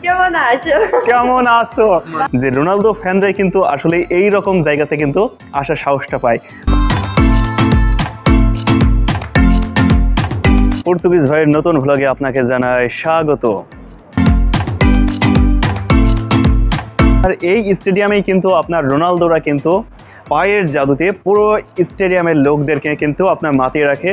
কেমন আছো? যে রোনালদো ফ্যানরা কিন্তু আসলে এই রকম জায়গাতে কিন্তু আসার সাহসটা পায়। পর্তুগিজ ভাইয়ের নতুন ভ্লগে আপনাকে জানাই স্বাগত। আর এই স্টেডিয়ামেই কিন্তু আপনার রোনালদোরা কিন্তু পায়ের জাদুতে পুরো স্টেডিয়ামের লোকদেরকে কিন্তু আপনার মাতিয়ে রাখে।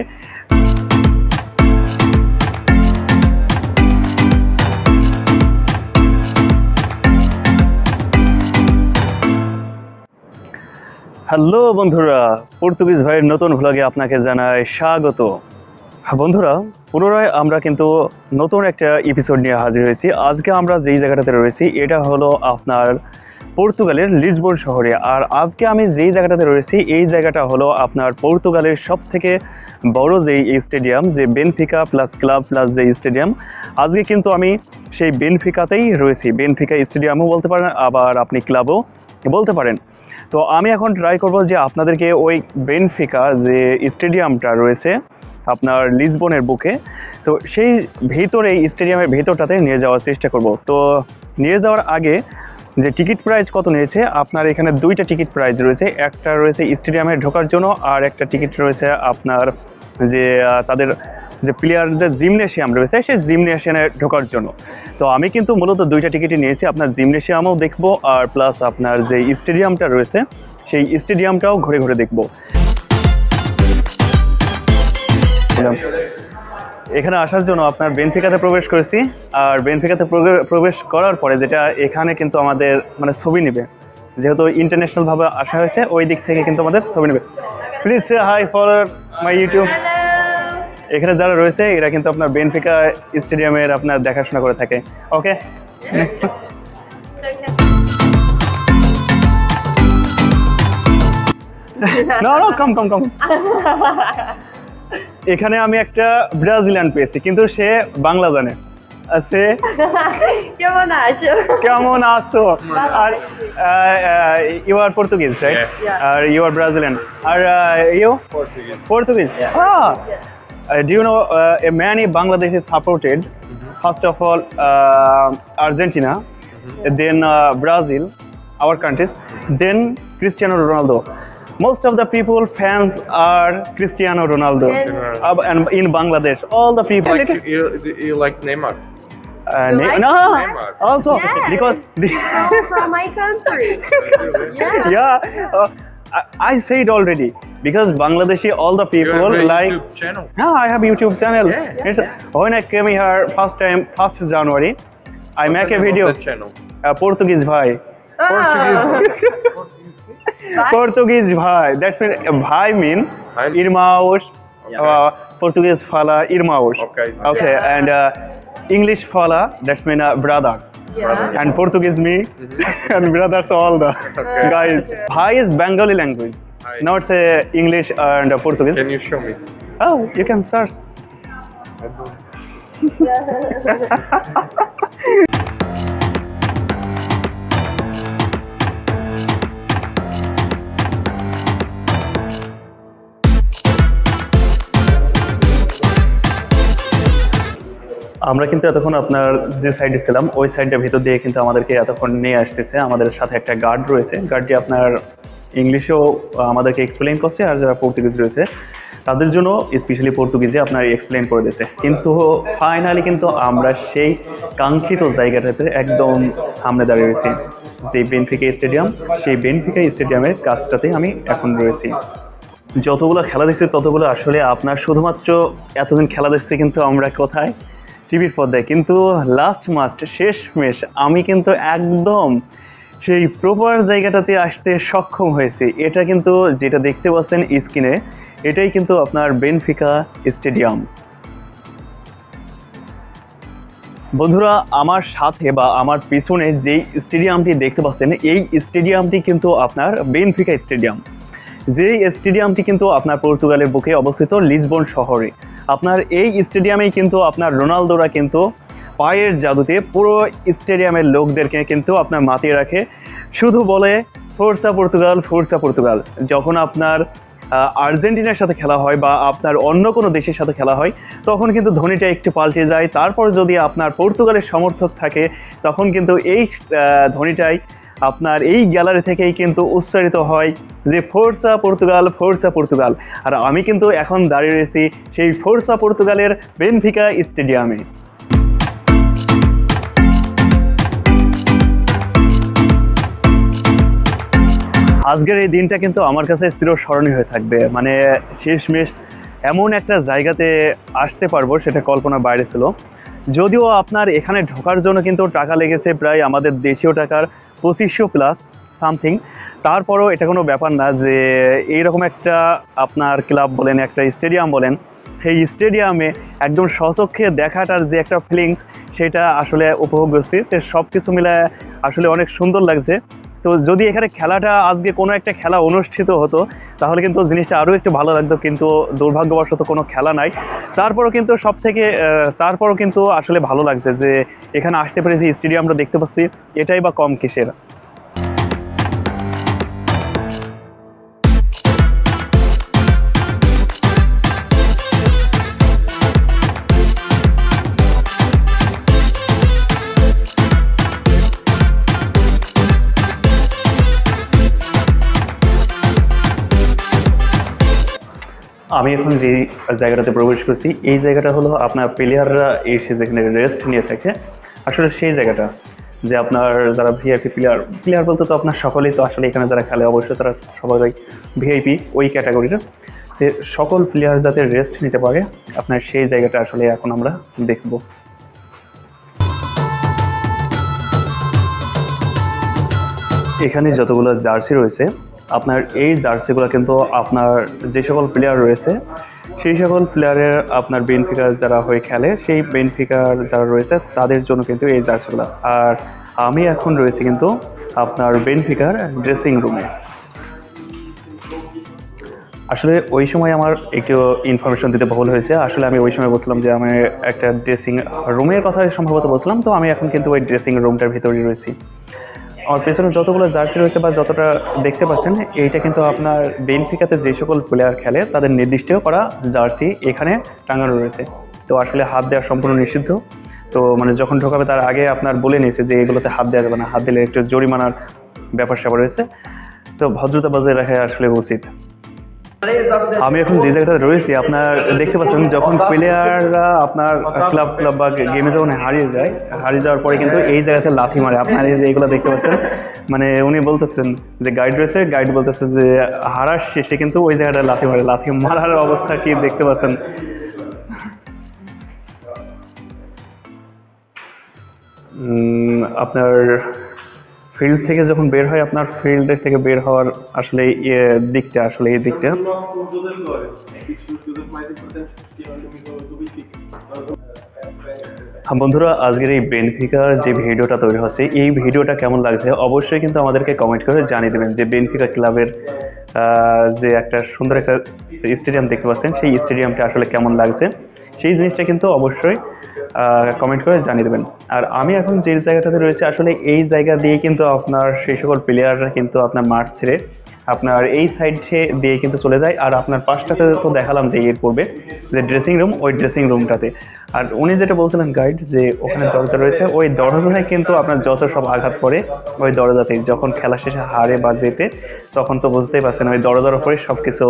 হ্যালো বন্ধুরা, পর্তুগিজ ভাইয়ের নতুন ভ্লগে আপনাকে জানাই স্বাগত। বন্ধুরা, পুনরায় আমরা কিন্তু নতুন একটা এপিসোড নিয়ে হাজির হয়েছি। আজকে আমরা যেই জায়গাটাতে রয়েছি এটা হলো আপনার পর্তুগালের লিসবন শহরে। আর আজকে আমি যেই জায়গাটাতে রয়েছি এই জায়গাটা হলো আপনার পর্তুগালের সবথেকে বড় যেই স্টেডিয়াম, যে বেনফিকা প্লাস ক্লাব প্লাস যে স্টেডিয়াম। আজকে কিন্তু আমি সেই বেনফিকাতেই রয়েছি। বেনফিকা স্টেডিয়ামও বলতে পারেন, আবার আপনি ক্লাবও বলতে পারেন। তো আমি এখন ট্রাই করব যে আপনাদেরকে ওই বেনফিকা যে স্টেডিয়ামটা রয়েছে আপনার লিসবনের বুকে, তো সেই ভিতরে স্টেডিয়ামের ভেতরটাতে নিয়ে যাওয়ার চেষ্টা করব। তো নিয়ে যাওয়ার আগে যে টিকিট প্রাইস কত নিয়েছে, আপনার এখানে দুইটা টিকিট প্রাইস রয়েছে। একটা রয়েছে স্টেডিয়ামে ঢোকার জন্য, আর একটা টিকিট রয়েছে আপনার যে তাদের যে প্লেয়ারদের জিমনেশিয়াম রয়েছে সেই জিমনেশিয়ামে ঢোকার জন্য। তো আমি কিন্তু মূলত দুইটা টিকিটই নিয়েছি, আপনার জিমনেশিয়ামও দেখব আর প্লাস আপনার যে স্টেডিয়ামটা রয়েছে সেই স্টেডিয়ামটাও ঘুরে ঘুরে দেখব। এখানে আসার জন্য আপনার বেনফিকাতে প্রবেশ করেছি, আর বেনফিকাতে প্রবেশ করার পরে যেটা এখানে কিন্তু আমাদের মানে ছবি নেবে, যেহেতু ইন্টারন্যাশনাল ভাবে আসা হয়েছে ওই দিক থেকে কিন্তু আমাদের ছবি নেবে। Please say hi for my YouTube. এখানে যারা রয়েছে এরা কিন্তু আপনার বেনফিকা স্টেডিয়ামের আপনার দেখাশোনা করে থাকে। ওকে, না না কম কম কম। এখানে আমি একটা ব্রাজিলিয়ান পেয়েছি, কিন্তু সে বাংলা জানে। সে কেমন আছো? Are you are Portuguese, right? Are you are Brazilian, are you Portuguese. Do you know many Bangladesh is supported first of all Argentina, then Brazil, our countries, then Cristiano Ronaldo. Most of the people fans are Cristiano Ronaldo, and in Bangladesh all the people You like Neymar? No, Neymar. also because from my country. I said already, because Bangladeshi all the people You have a like. YouTube channel? Yeah, I have YouTube channel. Yeah. When I came here first time, 1st January, I make a video. The channel. Portuguese bhai. Portuguese bhai. That's mean bhai mean irmãos. Portuguese fala irmãos. Okay, and English fala that's mean brother. And Portuguese me and brothers all the guys. Bhai is Bengali language, not English and Portuguese. Can you show me? Oh, you can search. আমরা কিন্তু এতক্ষণ আপনার যে সাইডে ছিলাম ওই সাইডের ভিতর দিয়ে কিন্তু আমাদেরকে এতক্ষণ নিয়ে আসতেছে। আমাদের সাথে একটা গার্ড রয়েছে, গার্ডটি আপনার ইংলিশেও আমাদেরকে এক্সপ্লেইন করছে, আর যারা পর্তুগিজ রয়েছে তাদের জন্য স্পেশালি পর্তুগিজে আপনার এক্সপ্লেইন করে দিয়েছে। কিন্তু ফাইনালি কিন্তু আমরা সেই কাঙ্ক্ষিত জায়গাটাতে একদম সামনে দাঁড়িয়ে রয়েছি, যে বেনফিকা স্টেডিয়াম। সেই বেনফিকা স্টেডিয়ামের কাছটাতেই আমি এখন রয়েছি। যতগুলো খেলা দেখছি ততগুলো আসলে আপনার শুধুমাত্র এতদিন খেলা দেখছি কিন্তু আমরা কোথায়, টিভির পর্দায়। কিন্তু লাস্ট মাস্ট শেষমেশ আমি কিন্তু একদম সেই প্রপার জায়গাটাতে আসতে সক্ষম হয়েছি। এটা কিন্তু যেটা দেখতে পাচ্ছেন স্ক্রিনে, এটাই কিন্তু আপনার বেনফিকা স্টেডিয়াম। বন্ধুরা, আমার সাথে বা আমার পিছনে যেই স্টেডিয়ামটি দেখতে পাচ্ছেন এই স্টেডিয়ামটি কিন্তু আপনার বেনফিকা স্টেডিয়াম। যেই স্টেডিয়ামটি কিন্তু আপনার পর্তুগালের বুকে অবস্থিত লিসবন শহরে। আপনার এই স্টেডিয়ামেই কিন্তু আপনার রোনালদোরা কিন্তু পায়ের জাদুতে পুরো স্টেডিয়ামের লোকদেরকে কিন্তু আপনার মাতিয়ে রাখে, শুধু বলে ফোর্সা পর্তুগাল, ফোর্সা পর্তুগাল। যখন আপনার আর্জেন্টিনার সাথে খেলা হয় বা আপনার অন্য কোনো দেশের সাথে খেলা হয়, তখন কিন্তু ধ্বনিটা একটু পাল্টে যায়। তারপর যদি আপনার পর্তুগালের সমর্থক থাকে, তখন কিন্তু এই ধ্বনিটাই আপনার এই গ্যালারি থেকেই কিন্তু উচ্চারিত হয় যে ফোর্সা পর্তুগাল, ফোর্সা পর্তুগাল। আর আমি কিন্তু এখন দাঁড়িয়ে রয়েছি সেই ফোর্সা পর্তুগালের বেনফিকা স্টেডিয়ামে। আজকের এই দিনটা কিন্তু আমার কাছে চিরস্মরণীয় হয়ে থাকবে। মানে শেষমেশ এমন একটা জায়গাতে আসতে পারবো সেটা কল্পনার বাইরে ছিল। যদিও আপনার এখানে ঢোকার জন্য কিন্তু টাকা লেগেছে প্রায় আমাদের দেশীয় টাকার 2500 প্লাস সামথিং। তারপরও এটা কোনো ব্যাপার না যে এইরকম একটা আপনার ক্লাব বলেন, একটা স্টেডিয়াম বলেন, সেই স্টেডিয়ামে একদম স্বচক্ষে দেখাটার যে একটা ফিলিংস, সেটা আসলে উপভোগ করছি। তো সব কিছু মিলে আসলে অনেক সুন্দর লাগছে। তো যদি এখানে খেলাটা আজকে কোনো একটা খেলা অনুষ্ঠিত হতো তাহলে কিন্তু জিনিসটা আরও একটু ভালো লাগতো, কিন্তু দুর্ভাগ্যবশত কোনো খেলা নাই। তারপরও কিন্তু আসলে ভালো লাগছে যে এখানে আসতে পেরেছি, স্টেডিয়ামটা দেখতে পাচ্ছি, এটাই বা কম কিসের। আমি এখন যে জায়গাটাতে প্রবেশ করছি, এই জায়গাটা হলো আপনার প্লেয়াররা এসে যেখানে রেস্ট নিয়ে থাকে, আসলে সেই জায়গাটা যে আপনার যারা ভিআইপি প্লেয়ার বলতে তো আপনার সকলেই তো আসলে এখানে যারা খেলে অবশ্যই তারা সবাই ভিআইপি ওই ক্যাটাগরির। যে সকল প্লেয়ার যাতে রেস্ট নিতে পারে, আপনার সেই জায়গাটা আসলে এখন আমরা দেখব। এখানে যতগুলো জার্সি রয়েছে, আপনার এই জার্সিগুলো কিন্তু আপনার যে সকল প্লেয়ার রয়েছে সেই সকল প্লেয়ারের আপনার বেনফিকার যারা হয়ে খেলে, সেই বেনফিকার যারা রয়েছে তাদের জন্য কিন্তু এই জার্সিগুলো। আর আমি এখন রয়েছি কিন্তু আপনার বেনফিকার ড্রেসিং রুমে। আসলে ওই সময় আমার একটু ইনফরমেশন দিতে ভুল হয়েছে। আসলে আমি ওই সময় বলছিলাম যে আমি একটা ড্রেসিং রুমের কথা সম্ভবত বলছিলাম, তো আমি এখন কিন্তু ওই ড্রেসিং রুমটার ভিতরেই রয়েছি। আমার পেছনে যতগুলো জার্সি রয়েছে বা যতটা দেখতে পাচ্ছেন, এইটা কিন্তু আপনার বেনফিকাতে যে সকল প্লেয়ার খেলে তাদের নির্দিষ্ট করা জার্সি এখানে টাঙানো রয়েছে। তো আসলে হাত দেওয়া সম্পূর্ণ নিষিদ্ধ। তো মানে যখন ঢোকাবে তার আগে আপনার বলে নিয়েছে যে এগুলোতে হাত দেওয়া যাবে না, হাত দিলে একটু জরিমানার ব্যাপার স্যাপার রয়েছে। তো ভদ্রতা বজায় রাখা আসলে উচিত। আমি এখন যে জায়গাটাতে রয়েছি আপনার দেখতে পাচ্ছেন, যখন প্লেয়াররা আপনার ক্লাব বা গেমে যখন হারিয়ে যাওয়ার পরে কিন্তু এই জায়গাতে লাথি মারে। আপনার এইগুলো দেখতে পাচ্ছেন, মানে উনি বলতেছেন যে গাইড রয়েছে, গাইড বলতেছে যে হারার শেষে কিন্তু ওই জায়গাটা লাথি মারে। লাথি মারার অবস্থা কি দেখতে পাচ্ছেন। আপনার ফিল্ড থেকে যখন বের হয়, আপনার ফিল্ডের থেকে বের হওয়ার আসলে দিকটা, আসলে এই দিকটা বন্ধুরা, আজকের এই বেনফিকার যে ভিডিওটা তৈরি হচ্ছে, এই ভিডিওটা কেমন লাগছে অবশ্যই কিন্তু আমাদেরকে কমেন্ট করে জানিয়ে দেবেন। যে বেনফিকা ক্লাবের যে একটা সুন্দর একটা স্টেডিয়াম দেখতে পাচ্ছেন, সেই স্টেডিয়ামটা আসলে কেমন লাগছে সেই জিনিসটা কিন্তু অবশ্যই কমেন্ট করে জানিয়ে দেবেন। আর আমি এখন যে জায়গাটাতে রয়েছে, আসলে এই জায়গা দিয়ে কিন্তু আপনার সেই সকল প্লেয়াররা কিন্তু আপনার মাঠ ছেড়ে আপনার এই সাইডে দিয়ে কিন্তু চলে যায়। আর আপনার পাশটাতে তো দেখালাম যে এর পূর্বে যে ড্রেসিং রুম, ওই ড্রেসিং রুমটাতে। আর উনি যেটা বলছিলেন গাইড, যে ওখানে দরজা রয়েছে, ওই দরজায় কিন্তু আপনার যত সব আঘাত পড়ে ওই দরজাতেই। যখন খেলা শেষে হারে বা জেতে, তখন তো বুঝতেই পারছেন ওই দরজার উপরে সব কিছু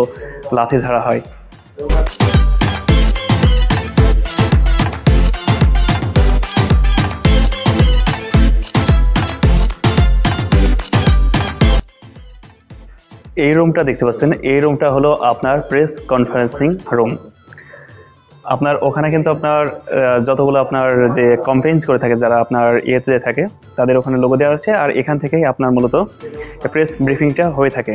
লাথি ধারা হয়। এই রুমটা দেখতে পাচ্ছেন, এই রুমটা হলো আপনার প্রেস কনফারেন্সিং রুম। আপনার ওখানে কিন্তু আপনার যতগুলো আপনার যে কমপ্লেন্স করে থাকে, যারা আপনার ইয়েতে থাকে, তাদের ওখানে লোগো দেওয়া আছে। আর এখান থেকেই আপনার মূলত প্রেস ব্রিফিংটা হয়ে থাকে।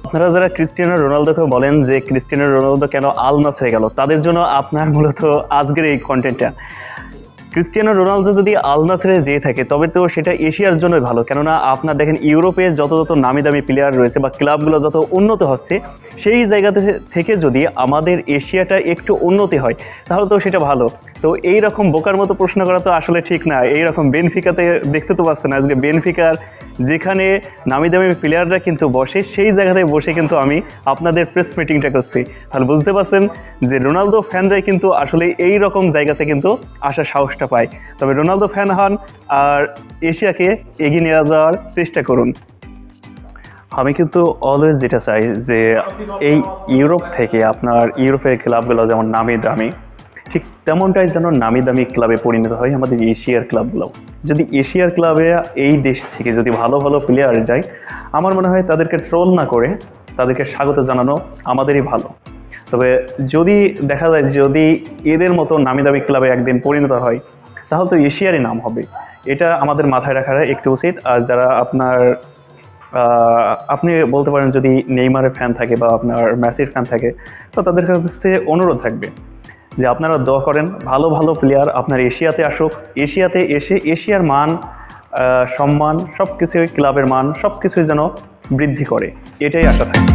আপনারা যারা ক্রিস্টিয়ানো রোনালদোকে বলেন যে ক্রিস্টিয়ানো রোনালদো কেন আল নাসরে গেল, তাদের জন্য আপনার মূলত আজকের এই কন্টেন্টটা। ক্রিস্টিয়ানো রোনালদো যদি আল নাসরে যেয়ে থাকে তবে তো সেটা এশিয়ার জন্যই ভালো। কেননা আপনার দেখেন ইউরোপে যত নামি দামি প্লেয়ার রয়েছে বা ক্লাবগুলো যত উন্নত হচ্ছে, সেই জায়গাতে থেকে যদি আমাদের এশিয়াটা একটু উন্নতি হয় তাহলে তো সেটা ভালো। তো এই রকম বোকার মতো প্রশ্ন করা তো আসলে ঠিক না। এই রকম বেনফিকাতে দেখতে তো পাচ্ছেন আজকে বেনফিকার যেখানে নামি দামি প্লেয়াররা কিন্তু বসে সেই জায়গাতে বসে কিন্তু আমি আপনাদের প্রেস মিটিংটা করছি। তাহলে বুঝতে পারছেন যে রোনালদো ফ্যানরাই কিন্তু আসলে এই রকম জায়গাতে কিন্তু আসার সাহসটা পায়। তবে রোনালদো ফ্যান হন আর এশিয়াকে এগিয়ে নিয়ে যাওয়ার চেষ্টা করুন। আমি কিন্তু অলওয়েজ যেটা চাই যে এই ইউরোপ থেকে আপনার ইউরোপের ক্লাবগুলো যেমন নামি দামি, ঠিক তেমনটাই যেন নামি দামি ক্লাবে পরিণত হয় আমাদের এশিয়ার ক্লাবগুলো। যদি এশিয়ার ক্লাবে এই দেশ থেকে যদি ভালো ভালো প্লেয়ার যায়, আমার মনে হয় তাদেরকে ট্রোল না করে তাদেরকে স্বাগত জানানো আমাদেরই ভালো। তবে যদি দেখা যায় যদি এদের মতো নামি দামি ক্লাবে একদিন পরিণত হয় তাহলে তো এশিয়ারই নাম হবে। এটা আমাদের মাথায় রাখার একটু উচিত। আর যারা আপনার আপনি বলতে পারেন যদি নেইমারের ফ্যান থাকে বা আপনার মেসির ফ্যান থাকে, তো তাদের কাছে অনুরোধ থাকবে যে আপনারা দোয়া করেন ভালো ভালো প্লেয়ার আপনার এশিয়াতে আসুক, এশিয়াতে এসে এশিয়ার মান সম্মান সব কিছুই, ক্লাবের মান সব কিছুই যেন বৃদ্ধি করে, এটাই আশা থাকে।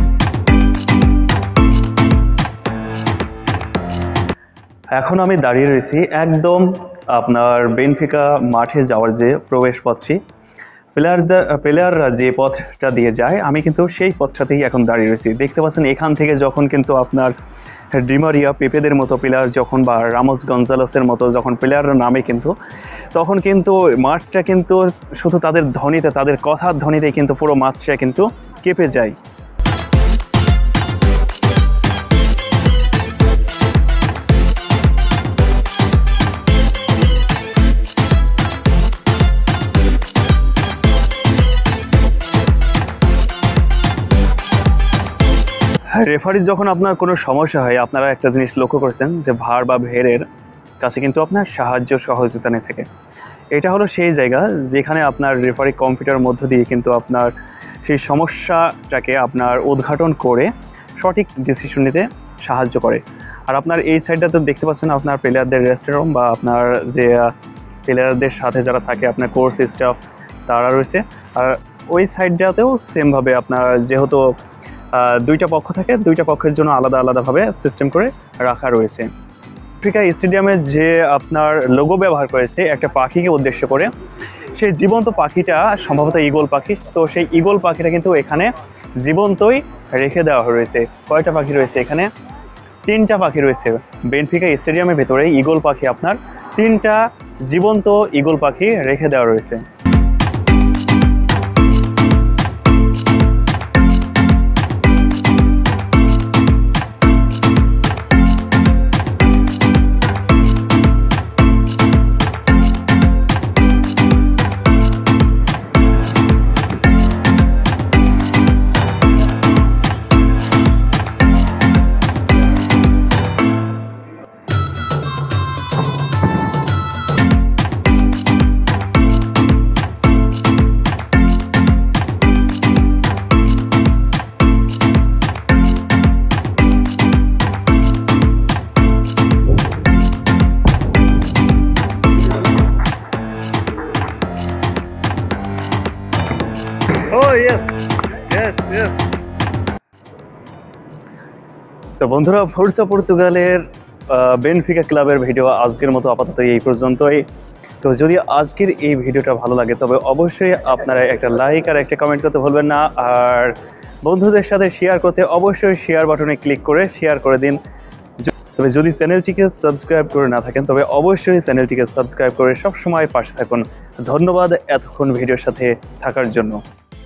এখন আমি দাঁড়িয়ে রয়েছি একদম আপনার বেনফিকা মাঠে যাওয়ার যে প্রবেশ পথটি, প্লেয়াররা যে পথটা দিয়ে যায় আমি কিন্তু সেই পথটাতেই এখন দাঁড়িয়ে রয়েছি। দেখতে পাচ্ছেন এখান থেকে যখন কিন্তু আপনার ডিমারিয়া, পেপেদের মতো প্লেয়ার যখন বা রামোস গঞ্জালোসের মতো যখন প্লেয়াররা নামে কিন্তু তখন কিন্তু মাঠটা কিন্তু শুধু তাদের ধ্বনিতে, তাদের কথার ধ্বনিতে কিন্তু পুরো মাঠটা কিন্তু কেঁপে যায়। রেফারি যখন আপনার কোনো সমস্যা হয় আপনারা একটা জিনিস লক্ষ্য করেছেন যে ভার বা ভেরের কাছে কিন্তু আপনার সাহায্য সহযোগিতা নিয়ে থাকে। এটা হলো সেই জায়গা যেখানে আপনার রেফারি কম্পিউটারের মধ্য দিয়ে কিন্তু আপনার সেই সমস্যাটাকে আপনার উদ্ঘাটন করে সঠিক ডিসিশন নিতে সাহায্য করে। আর আপনার এই সাইডটাতে দেখতে পাচ্ছেন আপনার প্লেয়ারদের রেস্টরুম বা আপনার যে প্লেয়ারদের সাথে যারা থাকে আপনার কোর্স স্টাফ তারা রয়েছে। আর ওই সাইডটাতেও সেমভাবে আপনার যেহেতু দুইটা পক্ষ থাকে, দুইটা পক্ষের জন্য আলাদা আলাদাভাবে সিস্টেম করে রাখা রয়েছে। আফ্রিকা স্টেডিয়ামে যে আপনার লোগো ব্যবহার করেছে একটা পাখিকে উদ্দেশ্য করে, সেই জীবন্ত পাখিটা সম্ভবত ঈগল পাখি। তো সেই ঈগল পাখিটা কিন্তু এখানে জীবন্তই রেখে দেওয়া রয়েছে। কয়টা পাখি রয়েছে এখানে? 3টা পাখি রয়েছে বেনফিকা স্টেডিয়ামের ভেতরে। ঈগল পাখি আপনার 3টা জীবন্ত ঈগল পাখি রেখে দেওয়া রয়েছে। Oh yes, yes, yes. তো বন্ধুরা, ফোর্সা পর্তুগালের বেনফিকা ক্লাবের ভিডিও আজকের মতো আপাতত এই পর্যন্তই। তো যদি আজকের এই ভিডিওটা ভালো লাগে তবে অবশ্যই আপনারা একটা লাইক আর একটা কমেন্ট করতে ভুলবেন না। আর বন্ধুদের সাথে শেয়ার করতে অবশ্যই শেয়ার বাটনে ক্লিক করে শেয়ার করে দিন। তবে যদি চ্যানেলটিকে সাবস্ক্রাইব করে না থাকেন তবে অবশ্যই চ্যানেলটিকে সাবস্ক্রাইব করে সব সময় পাশে থাকুন। ধন্যবাদ এতক্ষণ ভিডিওর সাথে থাকার জন্য।